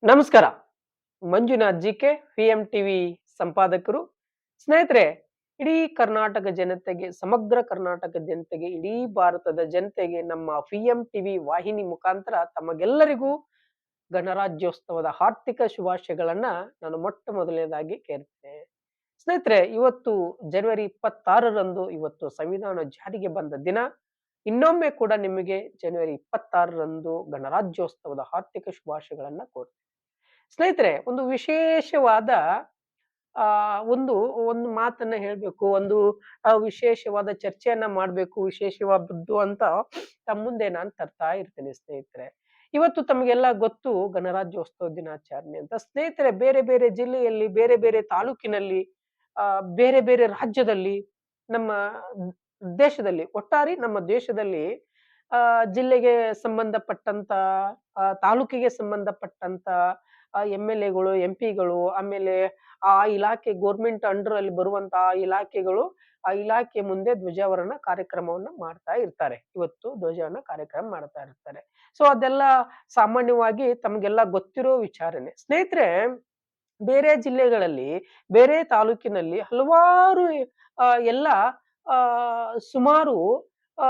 ನಮಸ್ಕಾರ. Manjunath GK PM TV ಸಂಪಾದಕರು. ಸ್ನೇಹಿತರೆ, ಇಡೀ ಕರ್ನಾಟಕ ಜನತೆಗೆ, ಸಮಗ್ರ ಕರ್ನಾಟಕ ಜನತೆಗೆ, ಇಡೀ ಭಾರತದ ಜನತೆಗೆ ನಮ್ಮ ಪಿಎಂ ಟಿವಿ ವಾಹಿನಿ ಮುಖಾಂತರ ತಮಗೆಲ್ಲರಿಗೂ ಗಣರಾಜ್ಯೋತ್ಸವದ ಆರ್ಥಿಕ ಶುಭಾಶಯಗಳನ್ನ ನಾನು ಮೊಟ್ಟ ಮೊದಲನೇದಾಗಿ ಕೇಳ್ತೇನೆ. ಸ್ನೇಹಿತರೆ, ಇವತ್ತು ಜನವರಿ 26ರಂದು ಇವತ್ತು ಸಂವಿಧಾನ ಜಾರಿಗೆ ಬಂದ ದಿನ. ಇನ್ನೊಮ್ಮೆ ಕೂಡ ನಿಮಗೆ ಜನವರಿ 26ರಂದು ಗಣರಾಜ್ಯೋತ್ಸವದ ಆರ್ಥಿಕ ಶುಭಾಶಯಗಳನ್ನ ಕೋರ್ತೇನೆ. ಸ್ನೇಹಿತರೆ, ಒಂದು ವಿಶೇಷವಾದ ಆ ಒಂದು ಒಂದು ಮಾತನ್ನ ಹೇಳ್ಬೇಕು. ಒಂದು ವಿಶೇಷವಾದ ಚರ್ಚೆಯನ್ನ ಮಾಡ್ಬೇಕು, ವಿಶೇಷವಾದದ್ದು ಅಂತ ತಮ್ಮ ಮುಂದೆ ನಾನು ತರ್ತಾ ಇರ್ತೇನೆ ಸ್ನೇಹಿತರೆ. ಇವತ್ತು ತಮಗೆಲ್ಲ ಗೊತ್ತು ಗಣರಾಜ್ಯೋತ್ಸವ ದಿನಾಚರಣೆ ಅಂತ. ಸ್ನೇಹಿತರೆ, ಬೇರೆ ಬೇರೆ ಜಿಲ್ಲೆಯಲ್ಲಿ, ಬೇರೆ ಬೇರೆ ತಾಲೂಕಿನಲ್ಲಿ, ಬೇರೆ ಬೇರೆ ರಾಜ್ಯದಲ್ಲಿ, ನಮ್ಮ ದೇಶದಲ್ಲಿ, ಒಟ್ಟಾರೆ ನಮ್ಮ ದೇಶದಲ್ಲಿ ಜಿಲ್ಲೆಗೆ ಸಂಬಂಧಪಟ್ಟಂತ, ತಾಲೂಕಿಗೆ ಸಂಬಂಧಪಟ್ಟಂತ ಎಂ.ಎಲ್.ಎಗಳು, ಎಂ.ಪಿಗಳು, ಆಮೇಲೆ ಆ ಇಲಾಖೆ ಗೌರ್ಮೆಂಟ್ ಅಂಡರ್ ಅಲ್ಲಿ ಬರುವಂತಹ ಇಲಾಖೆಗಳು, ಆ ಇಲಾಖೆ ಮುಂದೆ ಧ್ವಜಾರೋಹಣ ಕಾರ್ಯಕ್ರಮವನ್ನ ಮಾಡ್ತಾ ಇರ್ತಾರೆ. ಇವತ್ತು ಧ್ವಜಾರೋಹಣ ಕಾರ್ಯಕ್ರಮ ಮಾಡ್ತಾ ಇರ್ತಾರೆ. ಸೊ ಅದೆಲ್ಲ ಸಾಮಾನ್ಯವಾಗಿ ತಮ್ಗೆಲ್ಲ ಗೊತ್ತಿರೋ ವಿಚಾರನೆ. ಸ್ನೇಹಿತರೆ, ಬೇರೆ ಜಿಲ್ಲೆಗಳಲ್ಲಿ, ಬೇರೆ ತಾಲೂಕಿನಲ್ಲಿ ಹಲವಾರು ಎಲ್ಲ ಆ ಸುಮಾರು ಆ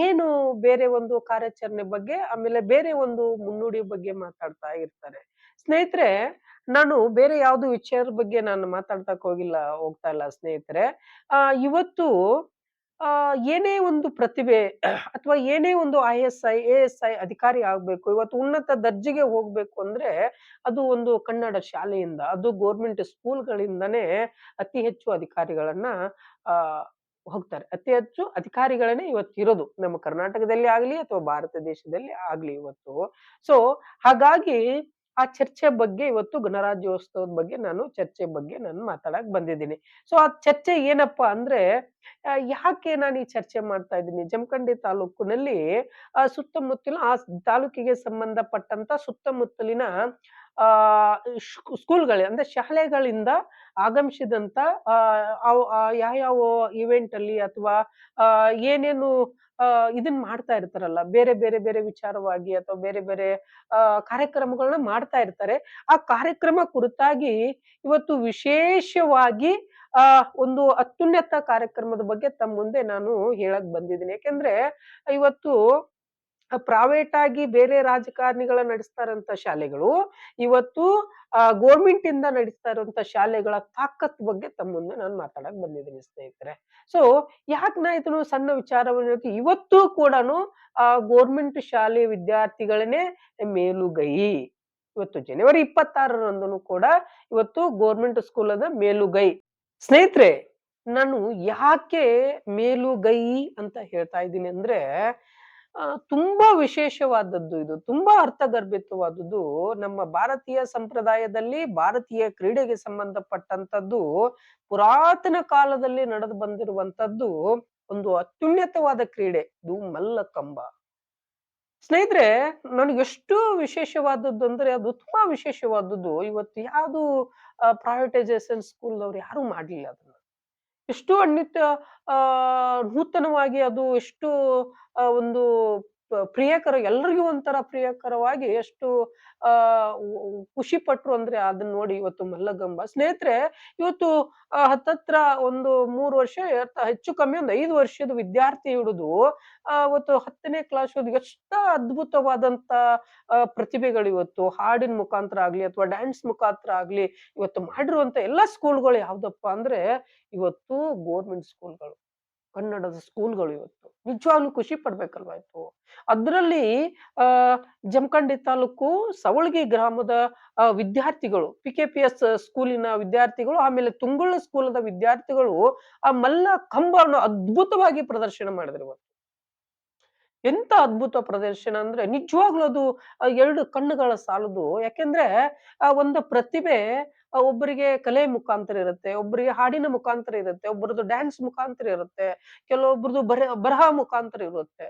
ಏನು ಬೇರೆ ಒಂದು ಕಾರ್ಯಾಚರಣೆ ಬಗ್ಗೆ, ಆಮೇಲೆ ಬೇರೆ ಒಂದು ಮುನ್ನುಡಿ ಬಗ್ಗೆ ಮಾತಾಡ್ತಾ ಇರ್ತಾರೆ. ಸ್ನೇಹಿತರೆ, ನಾನು ಬೇರೆ ಯಾವ್ದು ವಿಚಾರದ ಬಗ್ಗೆ ನಾನು ಹೋಗ್ತಾ ಇಲ್ಲ ಸ್ನೇಹಿತರೆ. ಇವತ್ತು ಏನೇ ಒಂದು ಪ್ರತಿಭೆ ಅಥವಾ ಏನೇ ಒಂದು ಐಎಸ್ಐ, ಎಎಸ್ಐ ಅಧಿಕಾರಿ ಆಗ್ಬೇಕು, ಇವತ್ತು ಉನ್ನತ ದರ್ಜೆಗೆ ಹೋಗ್ಬೇಕು ಅಂದ್ರೆ ಅದು ಒಂದು ಕನ್ನಡ ಶಾಲೆಯಿಂದ, ಅದು ಗೌರ್ಮೆಂಟ್ ಸ್ಕೂಲ್‌ಗಳಿಂದನೇ ಅತಿ ಹೆಚ್ಚು ಅಧಿಕಾರಿಗಳನ್ನ ಆ ಹೋಗ್ತಾರೆ. ಅತಿ ಹೆಚ್ಚು ಅಧಿಕಾರಿಗಳನ್ನೇ ಇವತ್ತಿರೋದು. ನಮ್ಮ ಕರ್ನಾಟಕದಲ್ಲಿ ಆಗ್ಲಿ ಅಥವಾ ಭಾರತ ದೇಶದಲ್ಲಿ ಆಗ್ಲಿ ಇವತ್ತು. ಸೊ ಹಾಗಾಗಿ ಆ ಚರ್ಚೆ ಬಗ್ಗೆ, ಇವತ್ತು ಗಣರಾಜ್ಯೋತ್ಸವದ ಬಗ್ಗೆ ಚರ್ಚೆ ಬಗ್ಗೆ ನಾನು ಮಾತಾಡಕ್ ಬಂದಿದ್ದೀನಿ. ಸೊ ಆ ಚರ್ಚೆ ಏನಪ್ಪಾ ಅಂದ್ರೆ, ಯಾಕೆ ನಾನು ಈ ಚರ್ಚೆ ಮಾಡ್ತಾ ಇದ್ದೀನಿ? ಜಮಖಂಡಿ ತಾಲೂಕಿನಲ್ಲಿ ಸುತ್ತಮುತ್ತಲಿನ ಆ ತಾಲೂಕಿಗೆ ಸಂಬಂಧಪಟ್ಟಂತ ಸುತ್ತಮುತ್ತಲಿನ ಆ ಸ್ಕೂಲ್‌ಗಳು ಅಂದ್ರೆ ಶಾಲೆಗಳಿಂದ ಆಗಮಿಸಿದಂತ ಯಾವ್ಯಾವ ಇವೆಂಟ್ ಅಲ್ಲಿ ಅಥವಾ ಏನೇನು ಇದನ್ನ ಮಾಡ್ತಾ ಇರ್ತಾರಲ್ಲ, ಬೇರೆ ಬೇರೆ ಬೇರೆ ವಿಚಾರವಾಗಿ ಅಥವಾ ಬೇರೆ ಬೇರೆ ಕಾರ್ಯಕ್ರಮಗಳನ್ನ ಮಾಡ್ತಾ ಇರ್ತಾರೆ. ಆ ಕಾರ್ಯಕ್ರಮ ಕುರಿತಾಗಿ ಇವತ್ತು ವಿಶೇಷವಾಗಿ ಒಂದು ಅತ್ಯುನ್ನತ ಕಾರ್ಯಕ್ರಮದ ಬಗ್ಗೆ ತಮ್ಮ ಮುಂದೆ ನಾನು ಹೇಳಕ್ ಬಂದಿದ್ದೀನಿ. ಯಾಕೆಂದ್ರೆ ಇವತ್ತು ಪ್ರೈವೇಟ್ ಆಗಿ ಬೇರೆ ರಾಜಕಾರಣಿಗಳ ನಡೆಸ್ತಾ ಇರೋಂತ ಶಾಲೆಗಳು, ಇವತ್ತು ಗೌರ್ಮೆಂಟ್ ಇಂದ ನಡೆಸ್ತಾ ಇರುವಂತ ಶಾಲೆಗಳ ತಾಕತ್ ಬಗ್ಗೆ ತಮ್ಮ ಮುಂದೆ ನಾನು ಮಾತಾಡಕ್ ಬಂದಿದ್ದೀನಿ ಸ್ನೇಹಿತರೆ. ಸೊ ಯಾಕೆ ನಾ ಇದನ್ನು ಸಣ್ಣ ವಿಚಾರವನ್ನು ಹೇಳ್ತೀನಿ, ಇವತ್ತು ಕೂಡನು ಗೌರ್ಮೆಂಟ್ ಶಾಲೆ ವಿದ್ಯಾರ್ಥಿಗಳನ್ನೇ ಮೇಲುಗೈ. ಇವತ್ತು ಜನವರಿ 26ರಂದು ಕೂಡ ಇವತ್ತು ಗೌರ್ಮೆಂಟ್ ಸ್ಕೂಲ್ ಅದ ಮೇಲುಗೈ. ಸ್ನೇಹಿತರೆ, ನಾನು ಯಾಕೆ ಮೇಲುಗೈ ಅಂತ ಹೇಳ್ತಾ ಇದ್ದೀನಿ ಅಂದ್ರೆ, ತುಂಬಾ ವಿಶೇಷವಾದದ್ದು ಇದು. ತುಂಬಾ ಅರ್ಥಗರ್ಭಿತವಾದದ್ದು. ನಮ್ಮ ಭಾರತೀಯ ಸಂಪ್ರದಾಯದಲ್ಲಿ, ಭಾರತೀಯ ಕ್ರೀಡೆಗೆ ಸಂಬಂಧಪಟ್ಟಂತದ್ದು, ಪುರಾತನ ಕಾಲದಲ್ಲಿ ನಡೆದು ಬಂದಿರುವಂತದ್ದು ಒಂದು ಅತ್ಯುನ್ನತವಾದ ಕ್ರೀಡೆ. ಇದು ಮಲ್ಲಕಂಬ. ಸ್ನೇಹಿತರೆ, ನನಗೆಷ್ಟು ವಿಶೇಷವಾದದ್ದು ಅಂದ್ರೆ, ಅದು ತುಂಬಾ ವಿಶೇಷವಾದದ್ದು. ಇವತ್ತು ಯಾವ್ದು ಪ್ರೈವೇಟೈಸೇಷನ್ ಸ್ಕೂಲ್‌ನವ್ರು ಯಾರು ಮಾಡ್ಲಿಲ್ಲ ಅದನ್ನ. ಎಷ್ಟು ಆ ನೂತನವಾಗಿ ಅದು ಎಷ್ಟು ಒಂದು ಪ್ರಿಯಕರ, ಎಲ್ರಿಗೂ ಒಂಥರ ಪ್ರಿಯಕರವಾಗಿ ಎಷ್ಟು ಆ ಖುಷಿ ಪಟ್ರು ಅಂದ್ರೆ ಅದನ್ನ ನೋಡಿ ಇವತ್ತು ಮಲ್ಲಗಂಬ. ಸ್ನೇಹಿತರೆ, ಇವತ್ತು ಹತ್ತತ್ರ ಒಂದು 3 ವರ್ಷ, ಹೆಚ್ಚು ಕಮ್ಮಿ ಒಂದು 5 ವರ್ಷದ ವಿದ್ಯಾರ್ಥಿ ಹಿಡಿದು ಅವತ್ತು 10ನೇ ಕ್ಲಾಸ್ ಎಷ್ಟ ಅದ್ಭುತವಾದಂತ ಪ್ರತಿಭೆಗಳು ಇವತ್ತು ಹಾಡಿನ ಮುಖಾಂತರ ಆಗ್ಲಿ ಅಥವಾ ಡ್ಯಾನ್ಸ್ ಮುಖಾಂತರ ಆಗ್ಲಿ ಇವತ್ತು ಮಾಡಿರುವಂತ ಎಲ್ಲಾ ಸ್ಕೂಲ್‌ಗಳು ಯಾವ್ದಪ್ಪ ಅಂದ್ರೆ ಇವತ್ತು ಗೌರ್ಮೆಂಟ್ ಸ್ಕೂಲ್‌ಗಳು, ಕನ್ನಡದ ಸ್ಕೂಲ್‌ಗಳು ಇವತ್ತು. ನಿಜವಾಗ್ಲೂ ಖುಷಿ ಪಡ್ಬೇಕಲ್ವಾ ಇವತ್ತು. ಅದ್ರಲ್ಲಿ ಆ ಜಮಖಂಡಿ ತಾಲೂಕು ಸವಳಗಿ ಗ್ರಾಮದ ವಿದ್ಯಾರ್ಥಿಗಳು, ಪಿಕೆಪಿಎಸ್ ಸ್ಕೂಲಿನ ವಿದ್ಯಾರ್ಥಿಗಳು, ಆಮೇಲೆ ತುಂಗುಳ ಸ್ಕೂಲದ ವಿದ್ಯಾರ್ಥಿಗಳು ಆ ಮಲ್ಲ ಕಂಬವನ್ನು ಅದ್ಭುತವಾಗಿ ಪ್ರದರ್ಶನ ಮಾಡಿದ್ರು ಇವತ್ತು. ಎಂತ ಅದ್ಭುತ ಪ್ರದರ್ಶನ ಅಂದ್ರೆ ನಿಜವಾಗ್ಲೂ ಅದು 2 ಕಣ್ಣುಗಳ ಸಾಲದು. ಯಾಕೆಂದ್ರೆ ಒಂದು ಪ್ರತಿಭೆ ಒಬ್ಬರಿಗೆ ಕಲೆ ಮುಖಾಂತರ ಇರುತ್ತೆ, ಒಬ್ಬರಿಗೆ ಹಾಡಿನ ಮುಖಾಂತರ ಇರುತ್ತೆ, ಒಬ್ಬರದ್ದು ಡ್ಯಾನ್ಸ್ ಮುಖಾಂತರ ಇರುತ್ತೆ, ಕೆಲವೊಬ್ರದ್ದು ಬರಹ ಮುಖಾಂತರ ಇರುತ್ತೆ.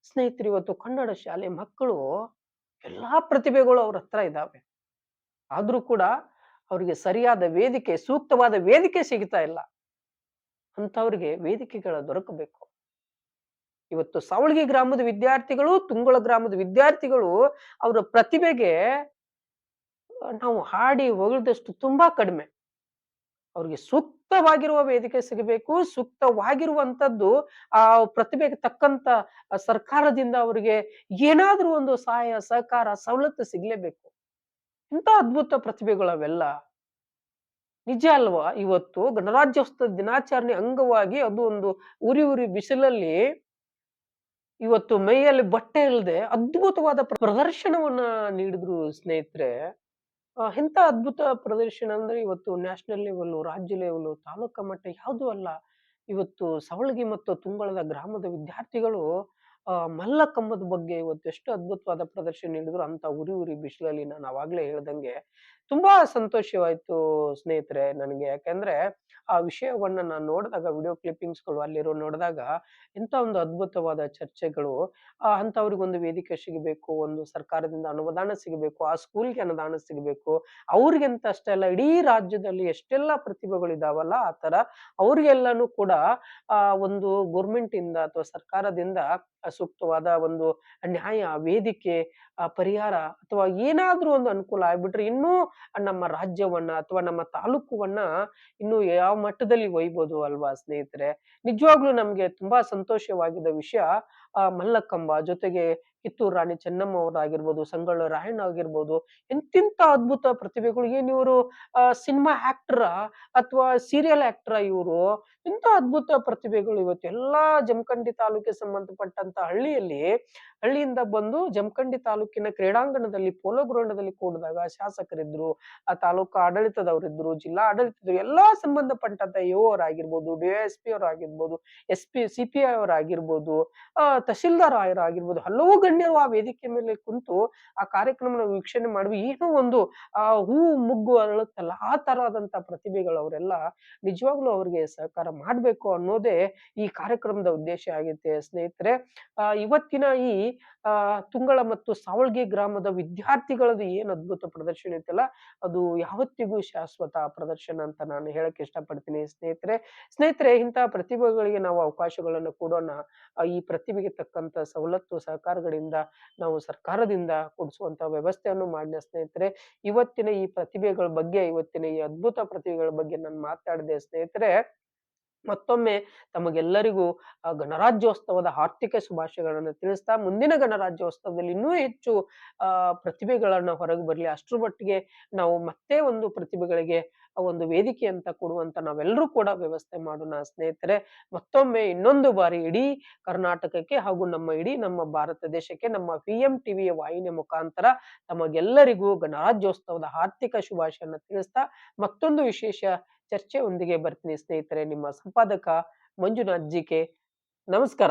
ಸ್ನೇಹಿತರು, ಇವತ್ತು ಕನ್ನಡ ಶಾಲೆ ಮಕ್ಕಳು ಎಲ್ಲಾ ಪ್ರತಿಭೆಗಳು ಅವ್ರ ಹತ್ರ ಇದಾವೆ. ಆದ್ರೂ ಕೂಡ ಅವ್ರಿಗೆ ಸರಿಯಾದ ವೇದಿಕೆ, ಸೂಕ್ತವಾದ ವೇದಿಕೆ ಸಿಗ್ತಾ ಇಲ್ಲ. ಅಂತವ್ರಿಗೆ ವೇದಿಕೆಗಳ ದೊರಕಬೇಕು. ಇವತ್ತು ಸವಳಗಿ ಗ್ರಾಮದ ವಿದ್ಯಾರ್ಥಿಗಳು, ತುಂಗಳ ಗ್ರಾಮದ ವಿದ್ಯಾರ್ಥಿಗಳು ಅವರ ಪ್ರತಿಭೆಗೆ ನಾವು ಹಾಡಿ ಹೊಗಳಿದಷ್ಟು ತುಂಬಾ ಕಡಿಮೆ. ಅವ್ರಿಗೆ ಸೂಕ್ತವಾಗಿರುವ ವೇದಿಕೆ ಸಿಗಬೇಕು. ಸೂಕ್ತವಾಗಿರುವಂತದ್ದು ಆ ಪ್ರತಿಭೆಗೆ ತಕ್ಕಂತ ಸರ್ಕಾರದಿಂದ ಅವ್ರಿಗೆ ಏನಾದ್ರೂ ಒಂದು ಸಹಾಯ, ಸಹಕಾರ, ಸವಲತ್ತು ಸಿಗ್ಲೇಬೇಕು. ಎಂತ ಅದ್ಭುತ ಪ್ರತಿಭೆಗಳು ಅವೆಲ್ಲ. ನಿಜ ಅಲ್ವಾ? ಇವತ್ತು ಗಣರಾಜ್ಯೋತ್ಸವ ದಿನಾಚರಣೆ ಅಂಗವಾಗಿ ಅದು ಒಂದು ಉರಿ ಉರಿ ಬಿಸಿಲಲ್ಲಿ ಇವತ್ತು ಮೈಯಲ್ಲಿ ಬಟ್ಟೆ ಇಲ್ದೆ ಅದ್ಭುತವಾದ ಪ್ರದರ್ಶನವನ್ನ ನೀಡಿದ್ರು ಸ್ನೇಹಿತರೆ. ಎಂತ ಅದ್ಭುತ ಪ್ರದರ್ಶನ ಅಂದ್ರೆ ಇವತ್ತು ನ್ಯಾಷನಲ್ ಲೆವೆಲ್ಲು, ರಾಜ್ಯ ಲೆವೆಲ್ಲು, ತಾಲೂಕಾ ಮಟ್ಟ ಯಾವುದೂ ಅಲ್ಲ. ಇವತ್ತು ಸವಳಗಿ ಮತ್ತು ತುಂಗಳದ ಗ್ರಾಮದ ವಿದ್ಯಾರ್ಥಿಗಳು ಮಲ್ಲಕಂಬದ ಬಗ್ಗೆ ಇವತ್ತು ಎಷ್ಟು ಅದ್ಭುತವಾದ ಪ್ರದರ್ಶನ ನೀಡಿದ್ರು ಅಂತ ಉರಿ ಉರಿ ಬಿಸಿಲಲ್ಲಿ ನಾನು ಆವಾಗ್ಲೇ ಹೇಳ್ದಂಗೆ. ತುಂಬಾ ಸಂತೋಷವಾಯ್ತು ಸ್ನೇಹಿತರೆ ನನಗೆ. ಯಾಕಂದ್ರೆ ಆ ವಿಷಯವನ್ನ ನಾನು ನೋಡಿದಾಗ ವಿಡಿಯೋ ಕ್ಲಿಪ್ಪಿಂಗ್ಸ್‌ಗಳು ಅಲ್ಲಿರೋ ನೋಡಿದಾಗ ಎಂತ ಒಂದು ಅದ್ಭುತವಾದ ಚರ್ಚೆಗಳು. ಅಂಥವ್ರಿಗೊಂದು ವೇದಿಕೆ ಸಿಗಬೇಕು, ಒಂದು ಸರ್ಕಾರದಿಂದ ಅನುದಾನ ಸಿಗಬೇಕು, ಆ ಸ್ಕೂಲ್‌ಗೆ ಅನುದಾನ ಸಿಗಬೇಕು. ಅವ್ರಿಗಂತ ಅಷ್ಟೇ ಅಲ್ಲ, ಇಡೀ ರಾಜ್ಯದಲ್ಲಿ ಎಷ್ಟೆಲ್ಲ ಪ್ರತಿಭೆಗಳಿದಾವಲ್ಲ ಆ ತರ ಅವ್ರಿಗೆಲ್ಲಾನು ಕೂಡ ಒಂದು ಗೌರ್ಮೆಂಟ್ ಇಂದ ಅಥವಾ ಸರ್ಕಾರದಿಂದ ಸೂಕ್ತವಾದ ಒಂದು ನ್ಯಾಯ, ವೇದಿಕೆ, ಪರಿಹಾರ ಅಥವಾ ಏನಾದ್ರೂ ಒಂದು ಅನುಕೂಲ ಆಗ್ಬಿಟ್ರೆ ಇನ್ನೂ ನಮ್ಮ ರಾಜ್ಯವನ್ನ ಅಥವಾ ನಮ್ಮ ತಾಲೂಕುವನ್ನ ಇನ್ನು ಯಾವ ಮಟ್ಟದಲ್ಲಿ ಒಯ್ಬೋದು ಅಲ್ವಾ ಸ್ನೇಹಿತರೆ? ನಿಜವಾಗ್ಲೂ ನಮ್ಗೆ ತುಂಬಾ ಸಂತೋಷವಾಗಿದ್ದ ವಿಷಯ ಮಲ್ಲಕಂಬ, ಜೊತೆಗೆ ಕಿತ್ತೂರು ರಾಣಿ ಚೆನ್ನಮ್ಮ ಅವರಾಗಿರ್ಬೋದು, ಸಂಗೊಳ್ಳಿ ರಾಯಣ್ಣ ಆಗಿರ್ಬೋದು, ಎಂತೆಂತ ಅದ್ಭುತ ಪ್ರತಿಭೆಗಳು. ಏನ್ ಇವ್ರು ಸಿನಿಮಾ ಆಕ್ಟರಾ? ಅಥವಾ ಸೀರಿಯಲ್ ಆಕ್ಟರಾ ಇವ್ರು? ಎಂತ ಅದ್ಭುತ ಪ್ರತಿಭೆಗಳು ಇವತ್ತು ಎಲ್ಲಾ ಜಮಖಂಡಿ ತಾಲೂಕಿಗೆ ಸಂಬಂಧಪಟ್ಟಂತ ಹಳ್ಳಿಯಿಂದ ಬಂದು ಜಮಖಂಡಿ ತಾಲೂಕಿನ ಕ್ರೀಡಾಂಗಣದಲ್ಲಿ ಪೋಲೋ ಗ್ರೌಂಡದಲ್ಲಿ ಕೂಡಿದಾಗ ಶಾಸಕರಿದ್ರು, ಆ ತಾಲೂಕು ಆಡಳಿತದವರಿದ್ರು, ಜಿಲ್ಲಾ ಆಡಳಿತದವರು ಎಲ್ಲಾ ಸಂಬಂಧಪಟ್ಟಂತ ಇಒ ಅವರಾಗಿರ್ಬೋದು, ಡಿವೈಎಸ್ಪಿ ಅವರಾಗಿರ್ಬೋದು, ಎಸ್ಪಿ, ಸಿಪಿಐ ಅವರಾಗಿರ್ಬೋದು, ತಹಶೀಲ್ದಾರ್ ಆಗಿರ್ಬೋದು, ಹಲವು ಗಣ್ಯರು ಆ ವೇದಿಕೆ ಮೇಲೆ ಕುಂತು ಆ ಕಾರ್ಯಕ್ರಮನ ವೀಕ್ಷಣೆ ಮಾಡಿ ಏನೋ ಒಂದು ಹೂವು ಮುಗ್ಗು ಅರಳುತ್ತಲ್ಲ ಆ ತರಹದಂತ ಪ್ರತಿಭೆಗಳು ಅವರೆಲ್ಲ. ನಿಜವಾಗ್ಲೂ ಅವ್ರಿಗೆ ಸಹಕಾರ ಮಾಡ್ಬೇಕು ಅನ್ನೋದೇ ಈ ಕಾರ್ಯಕ್ರಮದ ಉದ್ದೇಶ ಆಗೈತೆ ಸ್ನೇಹಿತರೆ. ಇವತ್ತಿನ ಈ ತುಂಗಳ ಮತ್ತು ಸಾವಳ್ಗಿ ಗ್ರಾಮದ ವಿದ್ಯಾರ್ಥಿಗಳದ್ದು ಏನ್ ಅದ್ಭುತ ಪ್ರದರ್ಶನ ಐತಲ್ಲ, ಅದು ಯಾವತ್ತಿಗೂ ಶಾಶ್ವತ ಪ್ರದರ್ಶನ ಅಂತ ನಾನು ಹೇಳಕ್ ಇಷ್ಟಪಡ್ತೀನಿ ಸ್ನೇಹಿತರೆ. ಸ್ನೇಹಿತರೆ, ಇಂತಹ ಪ್ರತಿಭೆಗಳಿಗೆ ನಾವು ಅವಕಾಶಗಳನ್ನು ಕೊಡೋಣ. ಈ ಪ್ರತಿಭೆಗೆ ತಕ್ಕಂತ ಸವಲತ್ತು, ಸಹಕಾರಗಳಿಂದ ನಾವು ಸರ್ಕಾರದಿಂದ ಕೊಡಿಸುವಂತ ವ್ಯವಸ್ಥೆಯನ್ನು ಮಾಡೋಣ ಸ್ನೇಹಿತರೆ. ಇವತ್ತಿನ ಈ ಪ್ರತಿಭೆಗಳ ಬಗ್ಗೆ, ಇವತ್ತಿನ ಈ ಅದ್ಭುತ ಪ್ರತಿಭೆಗಳ ಬಗ್ಗೆ ನಾನು ಮಾತಾಡಿದೆ ಸ್ನೇಹಿತರೆ. ಮತ್ತೊಮ್ಮೆ ತಮಗೆಲ್ಲರಿಗೂ ಗಣರಾಜ್ಯೋತ್ಸವದ ಆರ್ಥಿಕ ಶುಭಾಶಯಗಳನ್ನು ತಿಳಿಸ್ತಾ, ಮುಂದಿನ ಗಣರಾಜ್ಯೋತ್ಸವದಲ್ಲಿ ಇನ್ನೂ ಹೆಚ್ಚು ಪ್ರತಿಭೆಗಳನ್ನ ಹೊರಗೆ ಬರ್ಲಿ. ಅಷ್ಟ್ರ ಮಟ್ಟಿಗೆ ನಾವು ಮತ್ತೆ ಒಂದು ಪ್ರತಿಭೆಗಳಿಗೆ ಒಂದು ವೇದಿಕೆ ಅಂತ ಕೊಡುವಂತ ನಾವೆಲ್ಲರೂ ಕೂಡ ವ್ಯವಸ್ಥೆ ಮಾಡೋಣ ಸ್ನೇಹಿತರೆ. ಮತ್ತೊಮ್ಮೆ ಇನ್ನೊಂದು ಬಾರಿ ಇಡೀ ಕರ್ನಾಟಕಕ್ಕೆ ಹಾಗೂ ನಮ್ಮ ಭಾರತ ದೇಶಕ್ಕೆ ನಮ್ಮ ಪಿಎಂ ಟಿವಿಯ ವಾಹಿನಿಯ ಮುಖಾಂತರ ತಮಗೆಲ್ಲರಿಗೂ ಗಣರಾಜ್ಯೋತ್ಸವದ ಆರ್ಥಿಕ ಶುಭಾಶಯನ್ನ ತಿಳಿಸ್ತಾ, ಮತ್ತೊಂದು ವಿಶೇಷ ಚರ್ಚೆಯೊಂದಿಗೆ ಬರ್ತೀನಿ ಸ್ನೇಹಿತರೆ. ನಿಮ್ಮ ಸಂಪಾದಕ ಮಂಜುನಾಥ್ ಜಿಕೆ. ನಮಸ್ಕಾರ.